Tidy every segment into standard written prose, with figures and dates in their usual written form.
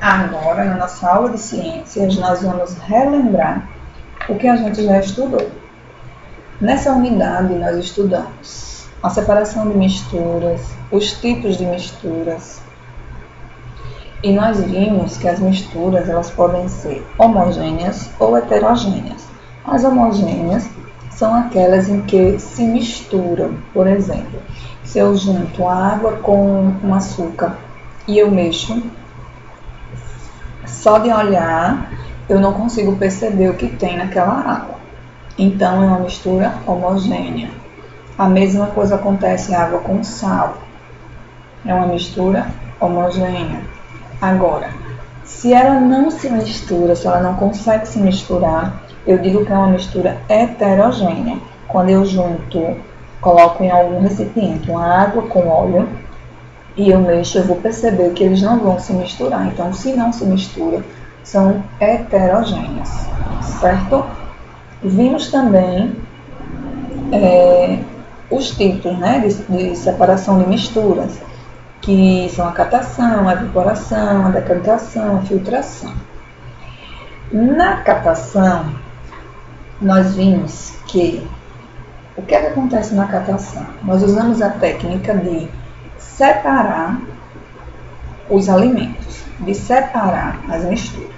Agora, na nossa aula de ciências, nós vamos relembrar o que a gente já estudou. Nessa unidade, nós estudamos a separação de misturas, os tipos de misturas, e nós vimos que as misturas elas podem ser homogêneas ou heterogêneas. As homogêneas são aquelas em que se misturam. Por exemplo, se eu junto água com um açúcar e eu mexo, só de olhar eu não consigo perceber o que tem naquela água. Então é uma mistura homogênea. A mesma coisa acontece em água com sal. É uma mistura homogênea. Agora, se ela não se mistura, se ela não consegue se misturar, eu digo que é uma mistura heterogênea. Quando eu junto, coloco em algum recipiente uma água com óleo e eu mexo, eu vou perceber que eles não vão se misturar. Então, se não se mistura, são heterogêneas, certo? Vimos também os tipos, né, de separação de misturas, que são a catação, a evaporação, a decantação, a filtração. Na catação, nós vimos que o que acontece na catação? Nós usamos a técnica de separar os alimentos, de separar as misturas.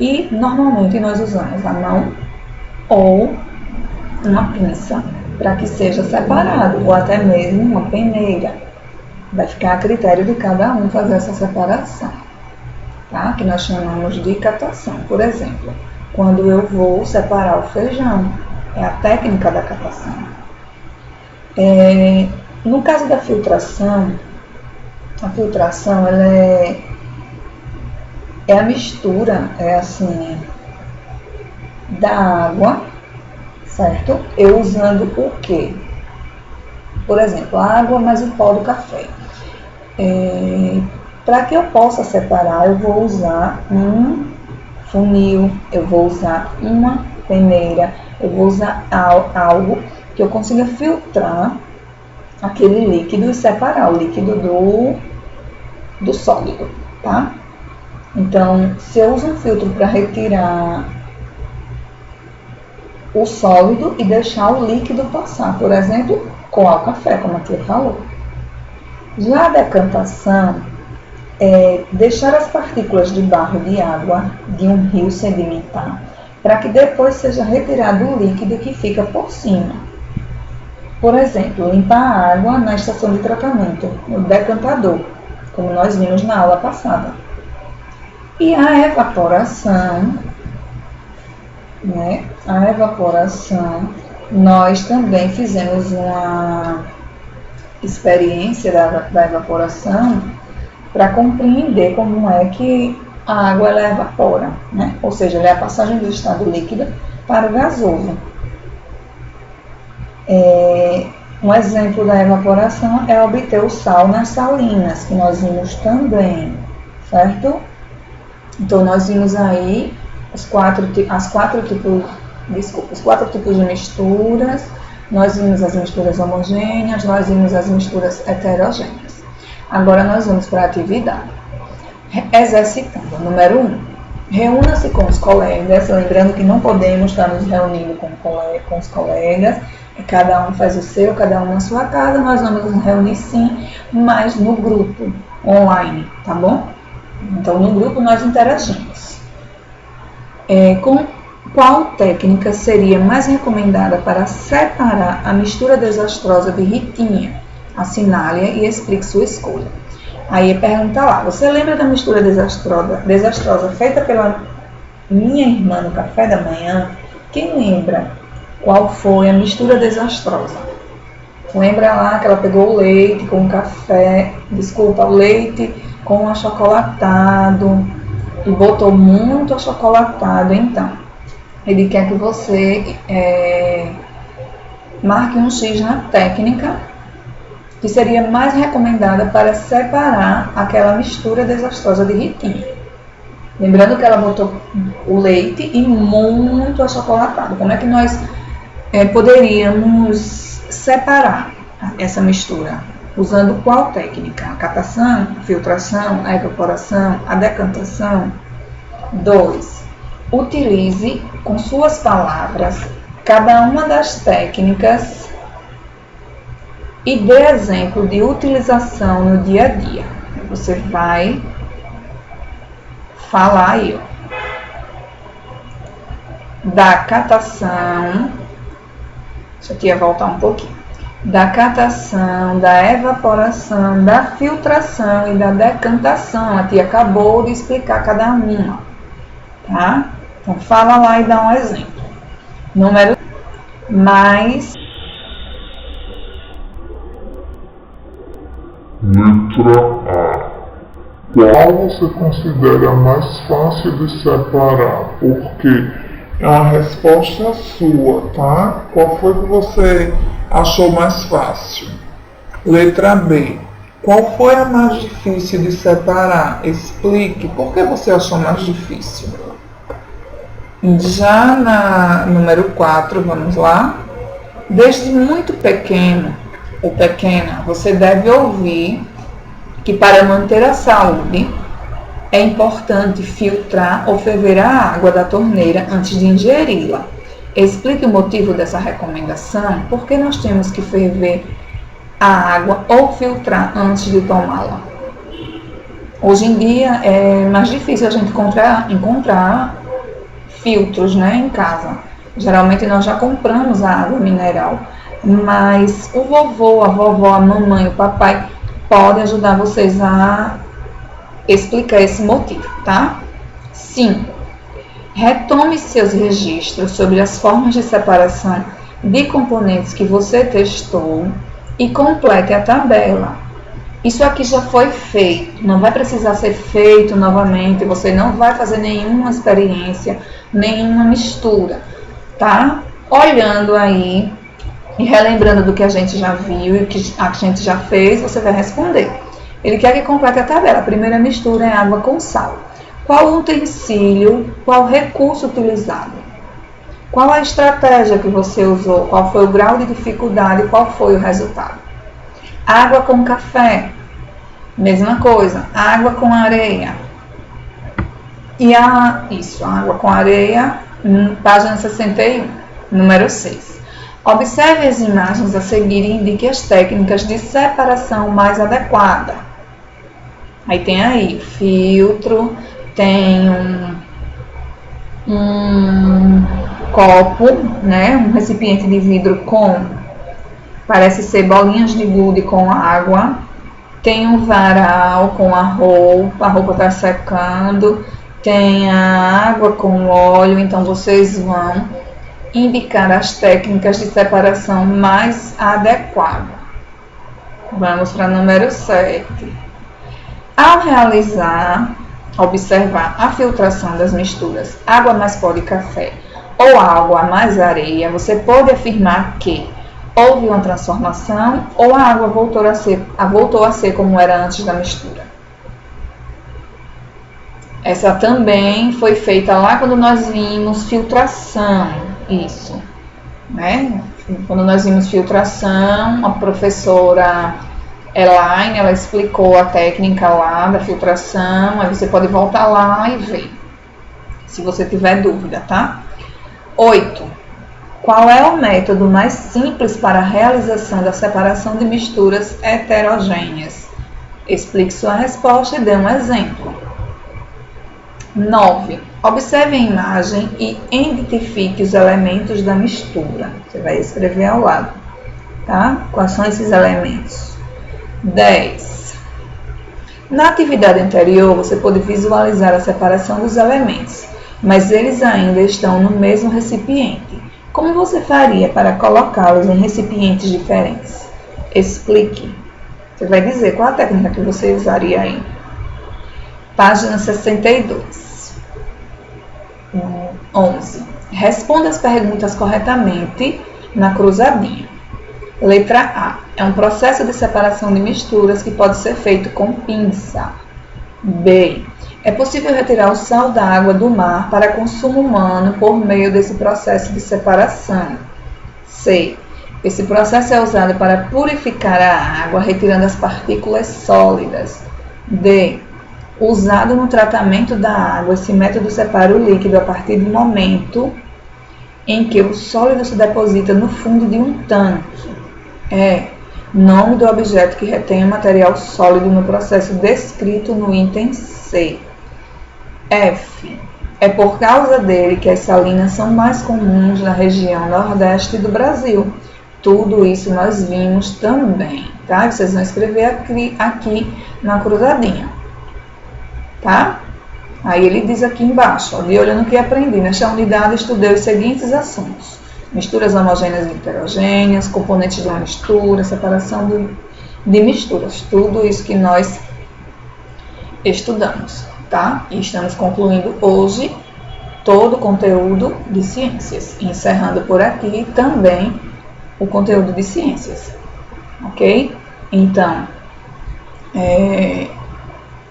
E normalmente nós usamos a mão ou uma pinça para que seja separado, ou até mesmo uma peneira. Vai ficar a critério de cada um fazer essa separação, tá? Que nós chamamos de catação. Por exemplo, quando eu vou separar o feijão, é a técnica da catação. No caso da filtração, a filtração ela é a mistura, da água, certo? Eu usando o quê? Por exemplo, a água mais o pó do café. Para que eu possa separar, eu vou usar um funil, eu vou usar uma peneira, eu vou usar algo que eu consiga filtrar aquele líquido e separar o líquido do sólido, tá? Então, se eu uso um filtro para retirar o sólido e deixar o líquido passar, por exemplo, coar o café, como a tia falou. Já a decantação é deixar as partículas de barro e de água de um rio sedimentar, para que depois seja retirado o líquido que fica por cima. Por exemplo, limpar a água na estação de tratamento, no decantador, como nós vimos na aula passada. E a evaporação, né? A evaporação, nós também fizemos uma experiência da evaporação para compreender como é que a água ela evapora, né? Ou seja, ela é a passagem do estado líquido para o gasoso. Um exemplo da evaporação é obter o sal nas salinas, que nós vimos também, certo? Então, nós vimos aí os quatro tipos de misturas. Nós vimos as misturas homogêneas, nós vimos as misturas heterogêneas. Agora nós vamos para a atividade. Exercitando. Número 1. Reúna-se com os colegas, lembrando que não podemos estar nos reunindo com os colegas. Cada um faz o seu, cada um na sua casa. Nós vamos nos reunir sim, mas no grupo, online, tá bom? Então, no grupo nós interagimos. Com qual técnica seria mais recomendada para separar a mistura desastrosa de Ritinha? Assinale-a e explique sua escolha. Aí pergunta lá, você lembra da mistura desastrosa feita pela minha irmã no café da manhã? Quem lembra qual foi a mistura desastrosa? Lembra lá que ela pegou o leite com o café, o leite com achocolatado e botou muito achocolatado. Então, ele quer que você marque um X na técnica que seria mais recomendada para separar aquela mistura desastrosa de Ritinha. Lembrando que ela botou o leite e muito achocolatado. Como é que nós poderíamos separar essa mistura? Usando qual técnica? A catação, a filtração, a evaporação, a decantação? 2. Utilize com suas palavras cada uma das técnicas e dê exemplo de utilização no dia a dia. Você vai falar aí, ó, da catação, deixa a tia voltar um pouquinho, da catação, da evaporação, da filtração e da decantação. A tia acabou de explicar cada uma, tá? Então fala lá e dá um exemplo. Número mais. Letra A. Qual você considera mais fácil de separar? Porque é uma resposta sua, tá? Qual foi que você achou mais fácil? Letra B. Qual foi a mais difícil de separar? Explique. Por que você achou mais difícil? Já na número 4, vamos lá. Desde muito pequeno ou pequena, você deve ouvir que para manter a saúde é importante filtrar ou ferver a água da torneira antes de ingeri-la. Explique o motivo dessa recomendação, por que nós temos que ferver a água ou filtrar antes de tomá-la. Hoje em dia é mais difícil a gente encontrar filtros, né, em casa. Geralmente nós já compramos a água mineral, mas o vovô, a vovó, a mamãe, o papai podem ajudar vocês a explicar esse motivo, tá? 5. Retome seus registros sobre as formas de separação de componentes que você testou e complete a tabela. Isso aqui já foi feito, não vai precisar ser feito novamente, você não vai fazer nenhuma experiência, nenhuma mistura, tá? Olhando aí e relembrando do que a gente já viu e que a gente já fez, você vai responder. Ele quer que complete a tabela. A primeira mistura é água com sal. Qual utensílio, qual recurso utilizado? Qual a estratégia que você usou? Qual foi o grau de dificuldade? Qual foi o resultado? Água com café. Mesma coisa. Água com areia. E água com areia, página 61, número 6. Observe as imagens a seguir e indique as técnicas de separação mais adequada. Aí tem aí filtro, tem um copo, né, um recipiente de vidro com, parece ser bolinhas de gude com água. Tem um varal com a roupa está secando. Tem a água com óleo, então vocês vão indicar as técnicas de separação mais adequadas. Vamos para o número 7. Ao observar a filtração das misturas água mais pó de café ou água mais areia, você pode afirmar que houve uma transformação ou a água voltou a ser como era antes da mistura. Essa também foi feita lá quando nós vimos filtração, isso, né? Quando nós vimos filtração, a professora Elaine, ela explicou a técnica lá da filtração, aí você pode voltar lá e ver, se você tiver dúvida, tá? 8. Qual é o método mais simples para a realização da separação de misturas heterogêneas? Explique sua resposta e dê um exemplo. 9. Observe a imagem e identifique os elementos da mistura. Você vai escrever ao lado, tá? Quais são esses elementos? 10. Na atividade anterior, você pode visualizar a separação dos elementos, mas eles ainda estão no mesmo recipiente. Como você faria para colocá-los em recipientes diferentes? Explique. Você vai dizer qual a técnica que você usaria aí. Página 62. 11. Responda as perguntas corretamente na cruzadinha. Letra A. É um processo de separação de misturas que pode ser feito com pinça. B. É possível retirar o sal da água do mar para consumo humano por meio desse processo de separação. C. Esse processo é usado para purificar a água, retirando as partículas sólidas. D. Usado no tratamento da água, esse método separa o líquido a partir do momento em que o sólido se deposita no fundo de um tanque. E. Nome do objeto que retém o material sólido no processo descrito no item C. F. É por causa dele que as salinas são mais comuns na região nordeste do Brasil. Tudo isso nós vimos também, tá? Vocês vão escrever aqui na cruzadinha, tá? Aí ele diz aqui embaixo, ó, de olho no que aprendi. Nesta unidade estudei os seguintes assuntos: misturas homogêneas e heterogêneas, componentes de uma mistura, separação de misturas. Tudo isso que nós estudamos, tá? E estamos concluindo hoje todo o conteúdo de ciências, encerrando por aqui também o conteúdo de ciências, ok? Então,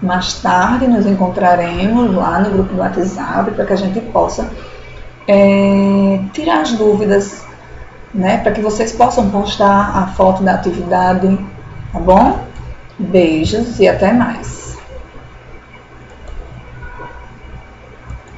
mais tarde nos encontraremos lá no grupo do WhatsApp para que a gente possa tirar as dúvidas, né? Para que vocês possam postar a foto da atividade, tá bom? Beijos e até mais.